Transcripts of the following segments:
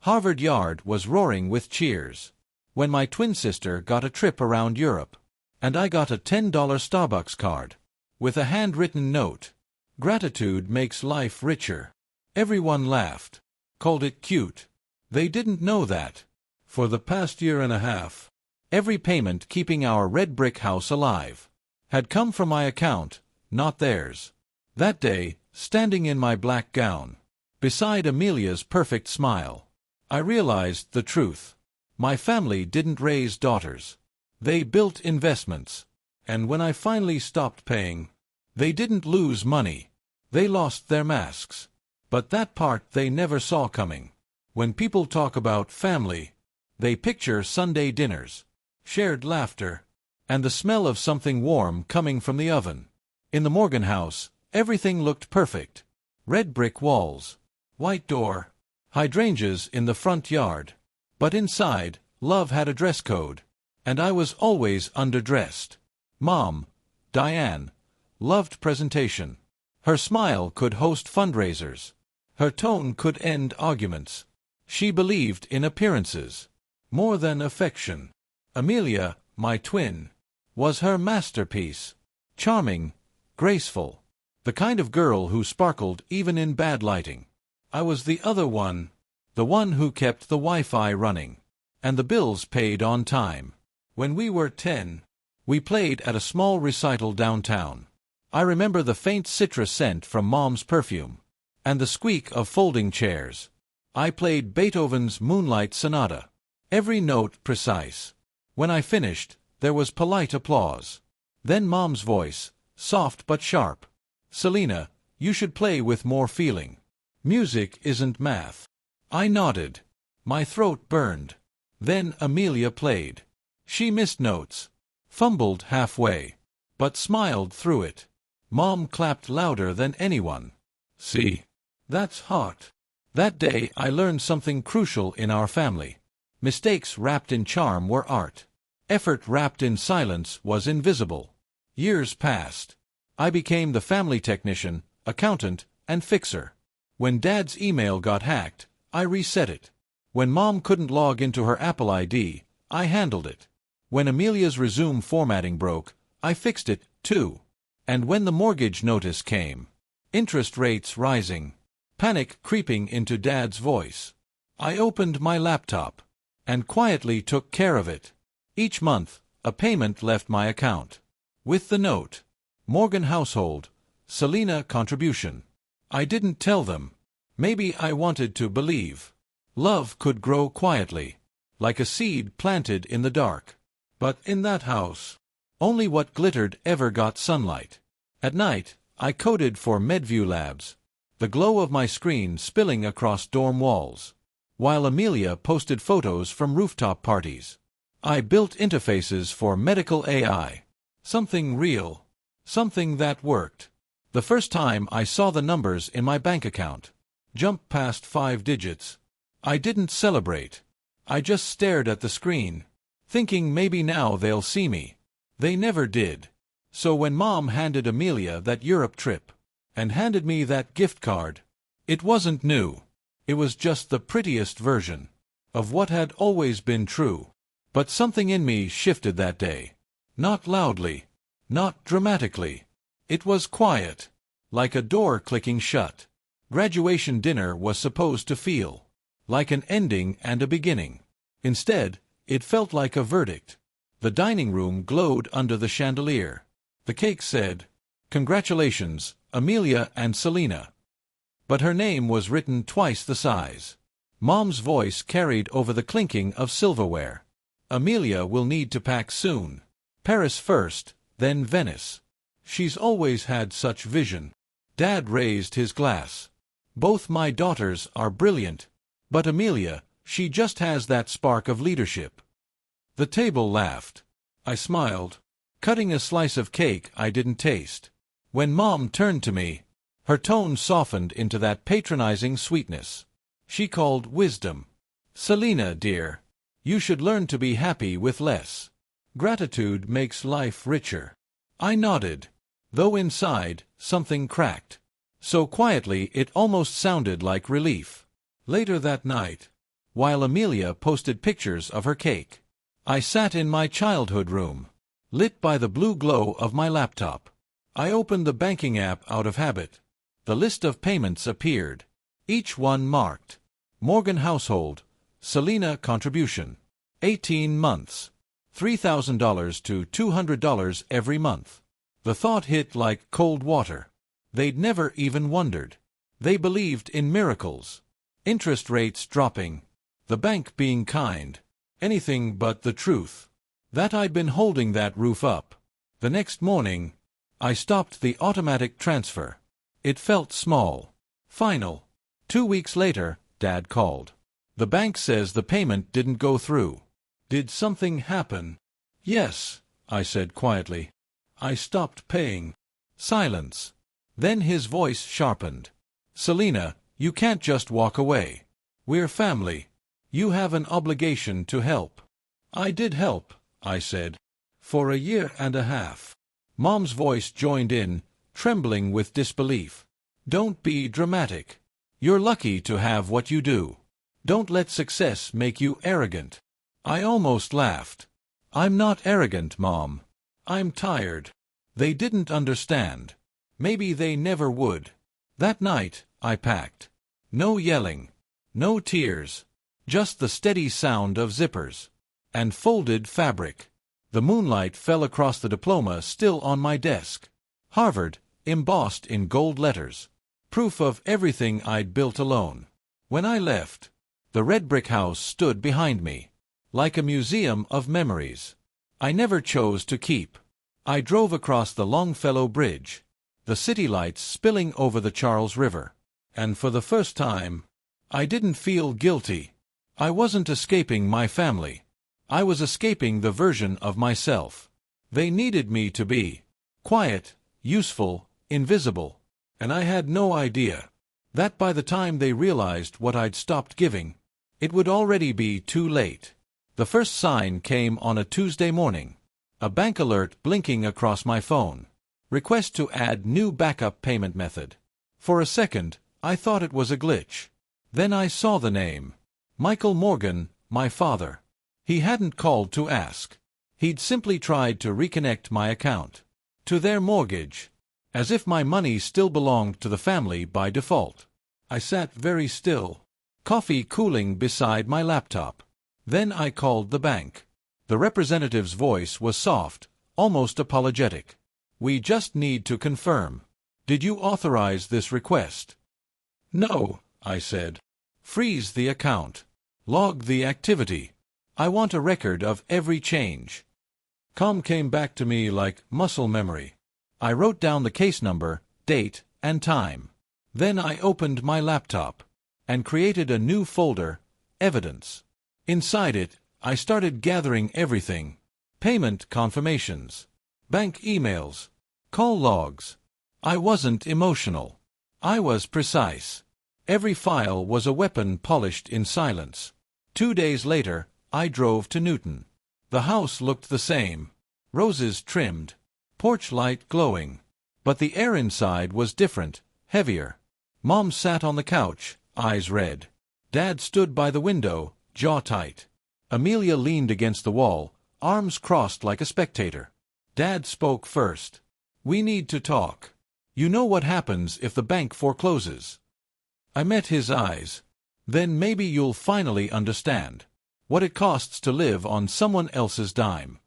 Harvard Yard was roaring with cheers when my twin sister got a trip around Europe, and I got a $10 Starbucks card with a handwritten note. Gratitude makes life richer. Everyone laughed, called it cute. They didn't know that, for the past year and a half, every payment keeping our red brick house alive had come from my account, not theirs. That day, standing in my black gown, beside Amelia's perfect smile, I realized the truth. My family didn't raise daughters. They built investments. And when I finally stopped paying, they didn't lose money. They lost their masks. But that part they never saw coming. When people talk about family, they picture Sunday dinners, shared laughter, and the smell of something warm coming from the oven. In the Morgan house, everything looked perfect. Red brick walls, white door, hydrangeas in the front yard. But inside, love had a dress code, and I was always underdressed. Mom, Diane, loved presentation. Her smile could host fundraisers. Her tone could end arguments. She believed in appearances more than affection. Amelia, my twin, was her masterpiece. Charming, graceful, the kind of girl who sparkled even in bad lighting. I was the other one, the one who kept the Wi-Fi running, and the bills paid on time. When we were 10, we played at a small recital downtown. I remember the faint citrus scent from Mom's perfume, and the squeak of folding chairs. I played Beethoven's Moonlight Sonata, every note precise. When I finished, there was polite applause. Then Mom's voice, soft but sharp. "Selena, you should play with more feeling. Music isn't math." I nodded. My throat burned. Then Amelia played. She missed notes, fumbled halfway, but smiled through it. Mom clapped louder than anyone. "See? That's hot." That day I learned something crucial in our family. Mistakes wrapped in charm were art. Effort wrapped in silence was invisible. Years passed. I became the family technician, accountant, and fixer. When Dad's email got hacked, I reset it. When Mom couldn't log into her Apple ID, I handled it. When Amelia's resume formatting broke, I fixed it, too. And when the mortgage notice came, interest rates rising, panic creeping into Dad's voice, I opened my laptop and quietly took care of it. Each month, a payment left my account. With the note, "Morgan household, Selena contribution." I didn't tell them. Maybe I wanted to believe. Love could grow quietly, like a seed planted in the dark. But in that house, only what glittered ever got sunlight. At night, I coded for Medview Labs, the glow of my screen spilling across dorm walls, while Amelia posted photos from rooftop parties. I built interfaces for medical AI, something real, something that worked. The first time I saw the numbers in my bank account jump past 5 digits, I didn't celebrate. I just stared at the screen, thinking maybe now they'll see me. They never did. So when Mom handed Amelia that Europe trip, and handed me that gift card, it wasn't new. It was just the prettiest version of what had always been true. But something in me shifted that day. Not loudly, not dramatically. It was quiet, like a door clicking shut. Graduation dinner was supposed to feel like an ending and a beginning. Instead, it felt like a verdict. The dining room glowed under the chandelier. The cake said, "Congratulations, Amelia and Selena." But her name was written twice the size. Mom's voice carried over the clinking of silverware. "Amelia will need to pack soon. Paris first, then Venice. She's always had such vision." Dad raised his glass. "Both my daughters are brilliant. But Amelia, she just has that spark of leadership." The table laughed. I smiled, cutting a slice of cake I didn't taste. When Mom turned to me, her tone softened into that patronizing sweetness. She called wisdom. "Selena, dear, you should learn to be happy with less. Gratitude makes life richer." I nodded, though inside, something cracked. So quietly it almost sounded like relief. Later that night, while Amelia posted pictures of her cake. I sat in my childhood room, lit by the blue glow of my laptop. I opened the banking app out of habit. The list of payments appeared, each one marked Morgan household, Selena contribution, 18 months, $3,000 to $200 every month. The thought hit like cold water. They'd never even wondered. They believed in miracles. Interest rates dropping, the bank being kind, anything but the truth. That I'd been holding that roof up. The next morning, I stopped the automatic transfer. It felt small, final. 2 weeks later, Dad called. The bank says the payment didn't go through. Did something happen? Yes, I said quietly. I stopped paying. Silence. Then his voice sharpened. Selena, you can't just walk away. We're family. You have an obligation to help. I did help, I said. For a year and a half. Mom's voice joined in, trembling with disbelief. Don't be dramatic. You're lucky to have what you do. Don't let success make you arrogant. I almost laughed. I'm not arrogant, Mom. I'm tired. They didn't understand. Maybe they never would. That night, I packed. No yelling. No tears. Just the steady sound of zippers. And folded fabric. The moonlight fell across the diploma still on my desk. Harvard, embossed in gold letters. Proof of everything I'd built alone. When I left, the red brick house stood behind me, like a museum of memories I never chose to keep. I drove across the Longfellow Bridge, the city lights spilling over the Charles River, and for the first time, I didn't feel guilty. I wasn't escaping my family. I was escaping the version of myself they needed me to be. Quiet, useful, invisible. And I had no idea that by the time they realized what I'd stopped giving, it would already be too late. The first sign came on a Tuesday morning. A bank alert blinking across my phone. Request to add new backup payment method. For a second, I thought it was a glitch. Then I saw the name. Michael Morgan, my father. He hadn't called to ask. He'd simply tried to reconnect my account to their mortgage, as if my money still belonged to the family by default. I sat very still, coffee cooling beside my laptop. Then I called the bank. The representative's voice was soft, almost apologetic. We just need to confirm. Did you authorize this request? No, I said. Freeze the account. Log the activity. I want a record of every change. Calm came back to me like muscle memory. I wrote down the case number, date, and time. Then I opened my laptop and created a new folder, Evidence. Inside it, I started gathering everything. Payment confirmations, bank emails, call logs. I wasn't emotional. I was precise. Every file was a weapon polished in silence. 2 days later, I drove to Newton. The house looked the same. Roses trimmed. Porch light glowing. But the air inside was different, heavier. Mom sat on the couch, eyes red. Dad stood by the window, jaw tight. Amelia leaned against the wall, arms crossed like a spectator. Dad spoke first. We need to talk. You know what happens if the bank forecloses. I met his eyes. Then maybe you'll finally understand what it costs to live on someone else's dime.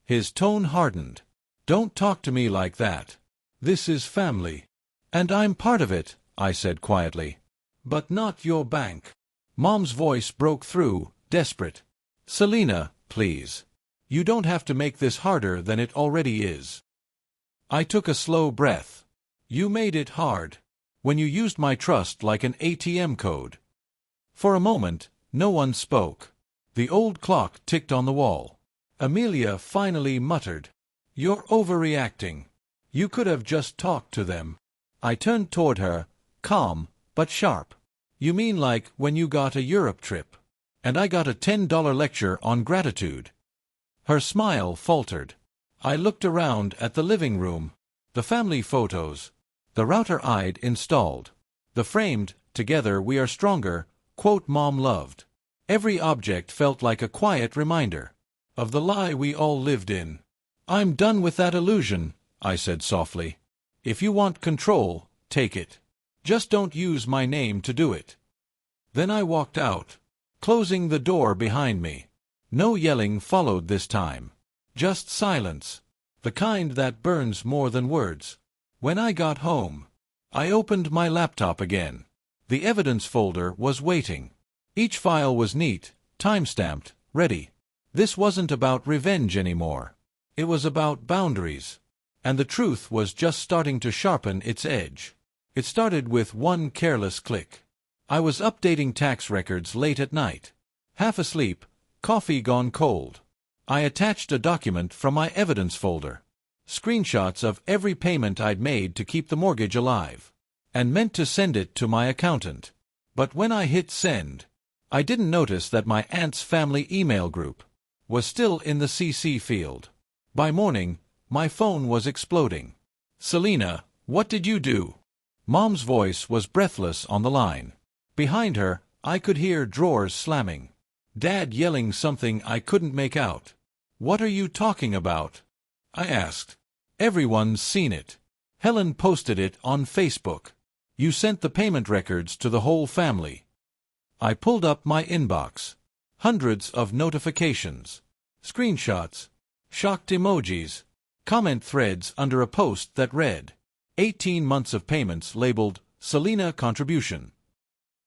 His tone hardened. Don't talk to me like that. This is family. And I'm part of it, I said quietly. But not your bank. Mom's voice broke through, desperate. Selena, please. You don't have to make this harder than it already is. I took a slow breath. You made it hard. When you used my trust like an ATM code. For a moment, no one spoke. The old clock ticked on the wall. Amelia finally muttered. You're overreacting. You could have just talked to them. I turned toward her, calm, but sharp. You mean like when you got a Europe trip, and I got a $10 lecture on gratitude? Her smile faltered. I looked around at the living room, the family photos, the router I'd installed, the framed, "Together we are stronger," quote Mom loved. Every object felt like a quiet reminder of the lie we all lived in. "I'm done with that illusion," I said softly. "If you want control, take it. Just don't use my name to do it." Then I walked out, closing the door behind me. No yelling followed this time. Just silence, the kind that burns more than words. When I got home, I opened my laptop again. The evidence folder was waiting. Each file was neat, time-stamped, ready. This wasn't about revenge anymore. It was about boundaries. And the truth was just starting to sharpen its edge. It started with one careless click. I was updating tax records late at night. Half asleep, coffee gone cold. I attached a document from my evidence folder. Screenshots of every payment I'd made to keep the mortgage alive. And meant to send it to my accountant. But when I hit send, I didn't notice that my aunt's family email group was still in the CC field. By morning, my phone was exploding. "Selena, what did you do?" Mom's voice was breathless on the line. Behind her, I could hear drawers slamming. Dad yelling something I couldn't make out. "What are you talking about?" I asked. "Everyone's seen it. Helen posted it on Facebook. You sent the payment records to the whole family." I pulled up my inbox. Hundreds of notifications. Screenshots. Shocked emojis. Comment threads under a post that read, 18 months of payments labeled Selena Contribution.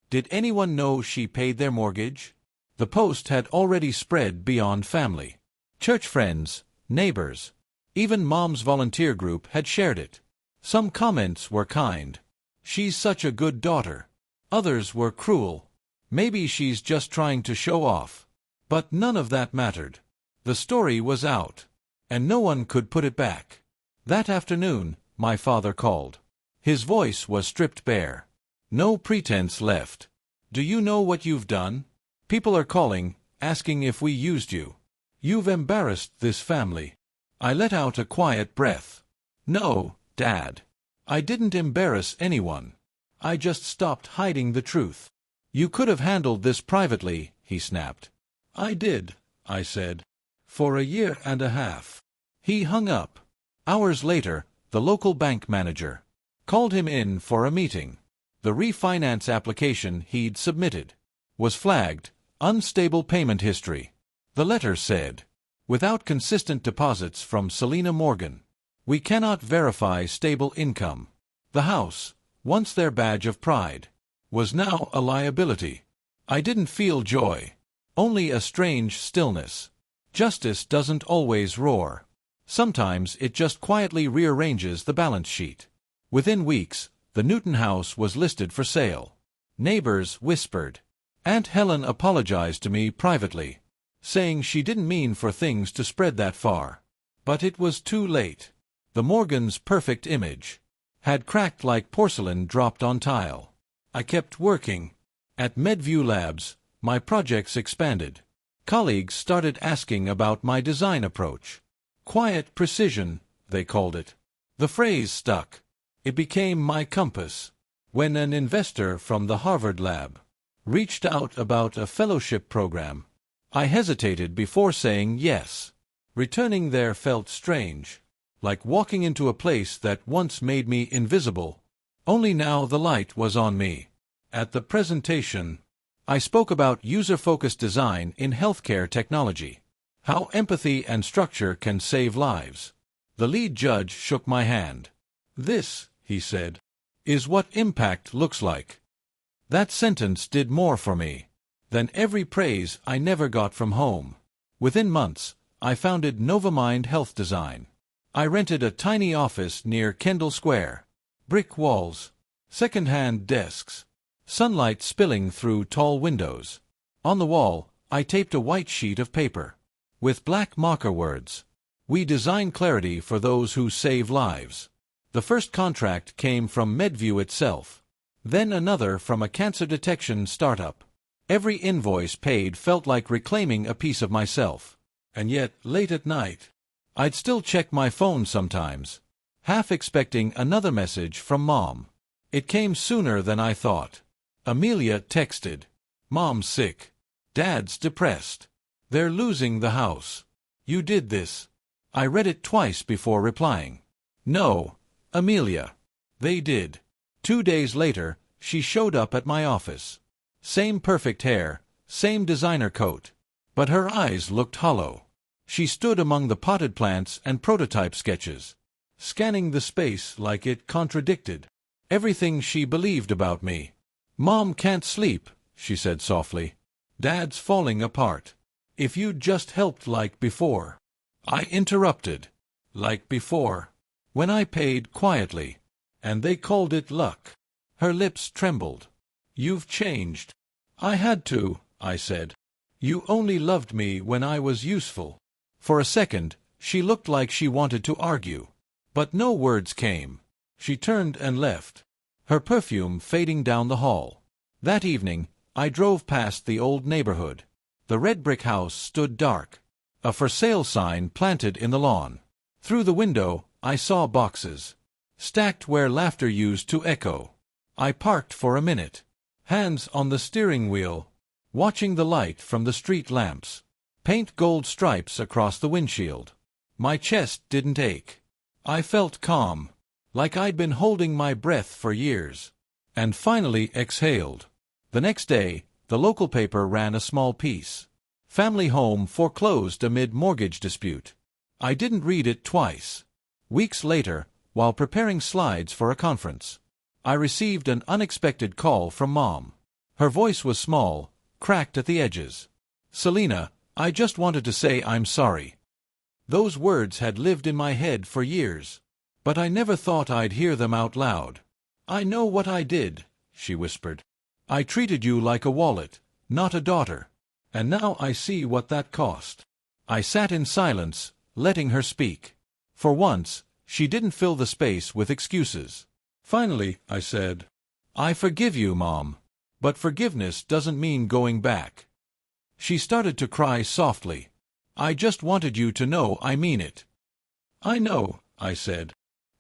Did anyone know she paid their mortgage? The post had already spread beyond family. Church friends, neighbors, even Mom's volunteer group had shared it. Some comments were kind. "She's such a good daughter." Others were cruel. "Maybe she's just trying to show off." But none of that mattered. The story was out, and no one could put it back. That afternoon, my father called. His voice was stripped bare. No pretense left. "Do you know what you've done? People are calling, asking if we used you. You've embarrassed this family." I let out a quiet breath. "No, Dad. I didn't embarrass anyone. I just stopped hiding the truth." "You could have handled this privately," he snapped. "I did," I said. "For a year and a half." He hung up. Hours later, the local bank manager called him in for a meeting. The refinance application he'd submitted was flagged, unstable payment history. The letter said, "Without consistent deposits from Selena Morgan, we cannot verify stable income." The house, once their badge of pride, was now a liability. I didn't feel joy, only a strange stillness. Justice doesn't always roar. Sometimes it just quietly rearranges the balance sheet. Within weeks, the Newton house was listed for sale. Neighbors whispered. Aunt Helen apologized to me privately, saying she didn't mean for things to spread that far. But it was too late. The Morgans' perfect image had cracked like porcelain dropped on tile. I kept working. At Medview Labs, my projects expanded. Colleagues started asking about my design approach. Quiet precision, they called it. The phrase stuck. It became my compass. When an investor from the Harvard lab reached out about a fellowship program, I hesitated before saying yes. Returning there felt strange, like walking into a place that once made me invisible. Only now the light was on me. At the presentation, I spoke about user-focused design in healthcare technology, how empathy and structure can save lives. The lead judge shook my hand. "This," he said, "is what impact looks like." That sentence did more for me than every praise I never got from home. Within months, I founded Novamind Health Design. I rented a tiny office near Kendall Square. Brick walls, second-hand desks, sunlight spilling through tall windows. On the wall, I taped a white sheet of paper with black marker words. "We design clarity for those who save lives." The first contract came from Medview itself, then another from a cancer detection startup. Every invoice paid felt like reclaiming a piece of myself. And yet, late at night, I'd still check my phone sometimes, half expecting another message from Mom. It came sooner than I thought. Amelia texted, "Mom's sick. Dad's depressed. They're losing the house. You did this. I read it twice before replying. No, Amelia. They did. 2 days later, she showed up at my office. Same perfect hair, same designer coat. But her eyes looked hollow. She stood among the potted plants and prototype sketches, scanning the space like it contradicted everything she believed about me. Mom can't sleep, she said softly. Dad's falling apart. If you'd just helped like before. I interrupted. Like before. When I paid quietly. And they called it luck. Her lips trembled. You've changed. I had to, I said. You only loved me when I was useful. For a second, she looked like she wanted to argue. But no words came. She turned and left, her perfume fading down the hall. That evening, I drove past the old neighborhood. The red brick house stood dark, a for sale sign planted in the lawn. Through the window, I saw boxes, stacked where laughter used to echo. I parked for a minute, hands on the steering wheel, watching the light from the street lamps paint gold stripes across the windshield. My chest didn't ache. I felt calm, like I'd been holding my breath for years, and finally exhaled. The next day, the local paper ran a small piece. Family home foreclosed amid mortgage dispute. I didn't read it twice. Weeks later, while preparing slides for a conference, I received an unexpected call from Mom. Her voice was small, cracked at the edges. Selena, I just wanted to say I'm sorry. Those words had lived in my head for years, but I never thought I'd hear them out loud. I know what I did, she whispered. I treated you like a wallet, not a daughter, and now I see what that cost. I sat in silence, letting her speak. For once, she didn't fill the space with excuses. Finally, I said, I forgive you, Mom, but forgiveness doesn't mean going back. She started to cry softly. I just wanted you to know I mean it. I know, I said.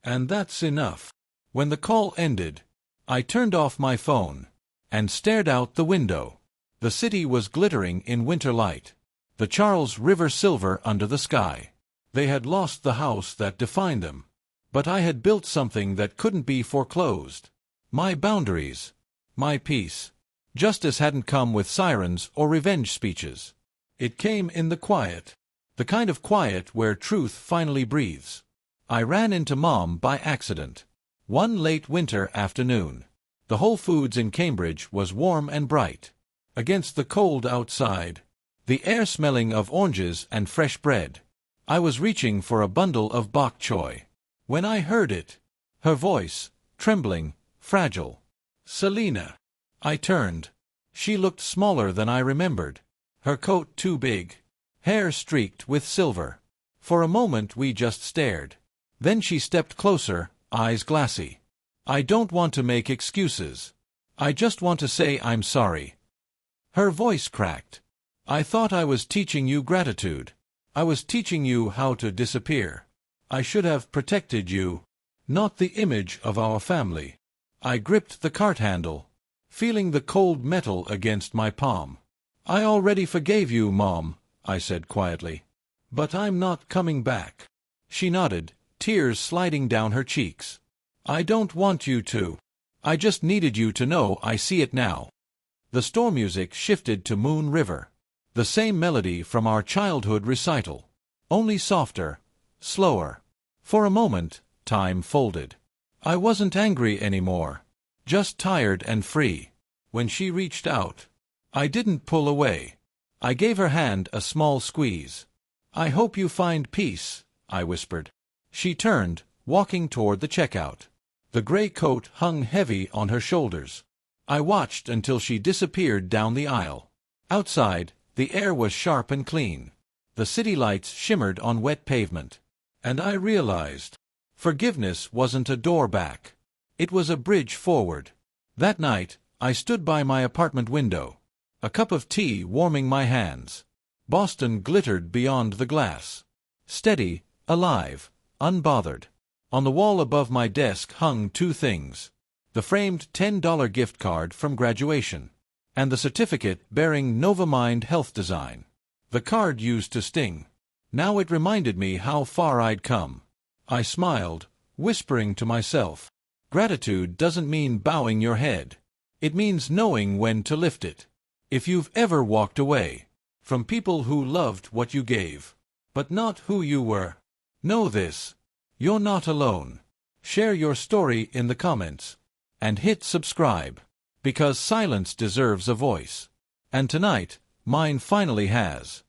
And that's enough. When the call ended, I turned off my phone and stared out the window. The city was glittering in winter light, the Charles River silver under the sky. They had lost the house that defined them. But I had built something that couldn't be foreclosed. My boundaries. My peace. Justice hadn't come with sirens or revenge speeches. It came in the quiet. The kind of quiet where truth finally breathes. I ran into Mom by accident. One late winter afternoon. The Whole Foods in Cambridge was warm and bright. Against the cold outside, the air smelling of oranges and fresh bread. I was reaching for a bundle of bok choy. When I heard it, her voice, trembling, fragile. Selena. I turned. She looked smaller than I remembered. Her coat too big. Hair streaked with silver. For a moment we just stared. Then she stepped closer, eyes glassy. I don't want to make excuses. I just want to say I'm sorry. Her voice cracked. I thought I was teaching you gratitude. I was teaching you how to disappear. I should have protected you, not the image of our family. I gripped the cart handle, feeling the cold metal against my palm. I already forgave you, Mom, I said quietly. But I'm not coming back. She nodded, tears sliding down her cheeks. I don't want you to. I just needed you to know I see it now. The store music shifted to Moon River. The same melody from our childhood recital. Only softer, slower. For a moment, time folded. I wasn't angry anymore. Just tired and free. When she reached out, I didn't pull away. I gave her hand a small squeeze. I hope you find peace, I whispered. She turned, walking toward the checkout. The gray coat hung heavy on her shoulders. I watched until she disappeared down the aisle. Outside, the air was sharp and clean. The city lights shimmered on wet pavement. And I realized, forgiveness wasn't a door back. It was a bridge forward. That night, I stood by my apartment window, a cup of tea warming my hands. Boston glittered beyond the glass. Steady, alive, unbothered. On the wall above my desk hung two things. The framed $10 gift card from graduation, and the certificate bearing Novamind Health Design. The card used to sting. Now it reminded me how far I'd come. I smiled, whispering to myself, gratitude doesn't mean bowing your head. It means knowing when to lift it. If you've ever walked away from people who loved what you gave, but not who you were, know this: you're not alone. Share your story in the comments, and hit subscribe, because silence deserves a voice. And tonight, mine finally has.